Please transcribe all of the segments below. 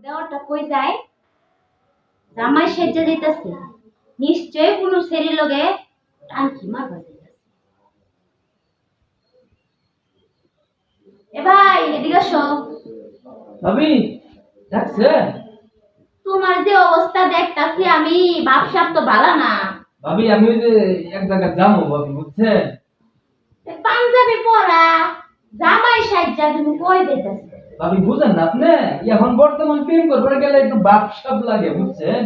দেওয়াটা কই যায়? জামাই সেজে দিতেছে, নিশ্চয় কোনো সেরি লগে টানকি মারবা যাইতাছে। এ ভাই এদিকে আসো। ভাবি ডাকছে? তোমার যে অবস্থা দেখতাছি আমি, বাপসাপ তো ভালো না। ভাবি আমি ওই যে এক জায়গায় যাবো ভাবি, বুঝছেন? পাঞ্জাবি পরা জামাই সাজ্জা তুমি কই দিতেছ? ভাবি বুঝেন না আপনি, এখন বর্তমান প্রেম করবার গেলে একটু বাপ সাপ লাগে, বুঝছেন?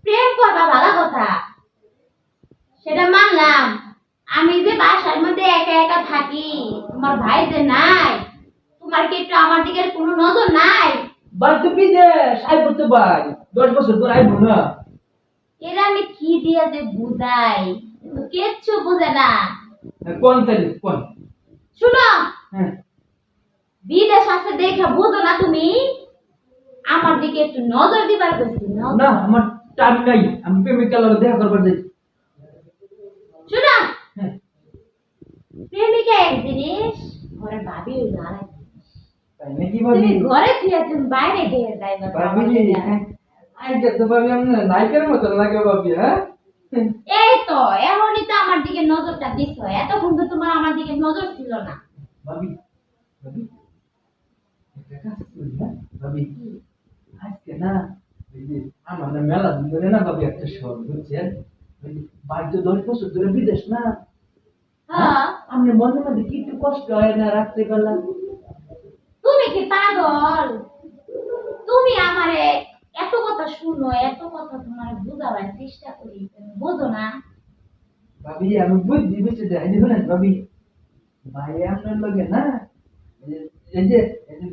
প্রেম করবা ভালো কথা, সেটা মানলাম। আমি যে বাসার মধ্যে একা একা থাকি, তোমার ভাই যে নাই, তোমার কি একটু আমার দিকে কোনো নজর নাই? ভাই তো বিদেশ আইবো তো ভাই, 10 বছর পর আইবো না। এরা আমি কি দিয়ে যে বুঝাই, কিন্তু কিচ্ছু বুঝে না। কোন তারিখ কোন? শুনো, হ্যাঁ বিদেশ আছে দেখে বুঝো না তুমি? আমার দিকে একটু নজর দিবার কইছি না, আমার টাইম নাই, আমি প্রেমিকার লগে দেখা করবার যাই। শুনো, হ্যাঁ প্রেমিকা এক জিনিস, ঘরে ভাবি হইলো আরেক জিনিস। তাই নাকি তুমি ভাবি? ঘরে থিয়া তুমি বাইরে গিয়ে যাইবা ভাবি আইতে তো ভাবি আপনি নায়িকার মতো লাগে ভাবি, হ্যাঁ? এই তো এমনই তো আমার দিকে নজরটা দিছ, এতক্ষণ তো তোমার আমার দিকে নজর ছিল না। ভাবি ভাবি একটা কাজ করি না ভাবি, আজকে না ওই যে আমার না মেলা দিন ধরে না ভাবি একটা শহর, বুঝছেন? ওই যে ভাই তো 10 বছর ধরে বিদেশ না। হ্যাঁ, আপনি মনে মধ্যে কি একটু কষ্ট হয় না রাত্রেবেলা? তুমি কি পাগল? তুমি আমারে এত কথা শুনো, এত কথা তোমার বুঝাবার চেষ্টা করি, তুমি বোঝো না? ভাবি আমি বুঝছি বুঝছি দেখাই দিবেন ভাবি, ভাই আপনার লগে না এই যে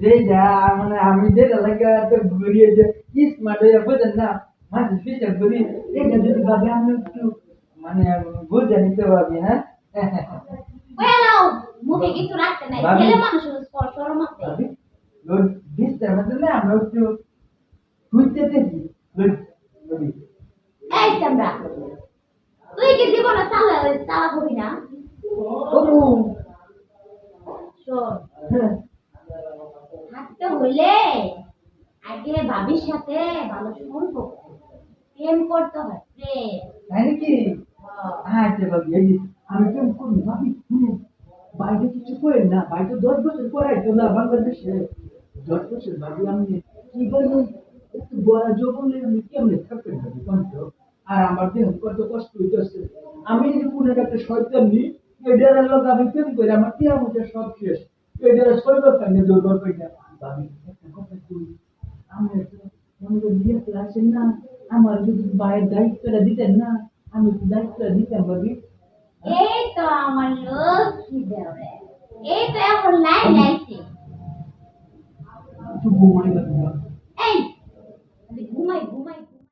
যেটা মানে আমি যেটা লাগে তো ঘুরিয়ে যে স্মার্ট হয়ে বুঝেন না, মাঝে ফিচার করি, এটা যদি ভাবি আমি একটু মানে বুঝে নিতে পারবি, হ্যাঁ? ওই নাও, মুখে কিছু রাখতে নাই, ভাবি। ছেলে মানুষের শরম আছে। ভাবি ওর বিস্তার মধ্যে না আমরা একটু ঘুরতে দেখি ভাবি। এই চামড়া, তুই কি জীবনে চালা চালা হবি না? ওমু শোন, হ্যাঁ থাকতে হইলে আগে ভাবির সাথে ভালো সম্পর্ক, প্রেম করতে হয়, প্রেম। তাই নাকি? আচ্ছা ভাবি এই যে আমি কেমন করি ভাবি শুনে, বাইরে কিছু করেন না, বাইরে 10 বছর পড়াইতো না বাংলাদেশে, 10 বছর ভাবি আমি কি বলবো, একটু বড় যৌবনে আমি কেমনে থাকতে ভাবি কন্ত, আর আমার দেহ কত কষ্ট হইতেছে। আমি যে কোনো একটা শয়তান নি, এটার লোক আমি প্রেম করে আমার দেহ মধ্যে সব শেষ, এটার শরীর সঙ্গে দুর্বল করে না ভাবি। একটা কথা কই, আমি একটা মনে করি বিয়ে ক্লাসের না, আমার যদি বাইরের দায়িত্বটা দিতেন না, আমি একটু দায়িত্বটা দিতাম ভাবি। এই তো আমার লক্ষ্মী দেওরে, এই তো এখন লাইন লাইছি। একটু ঘুমাই লাগবে।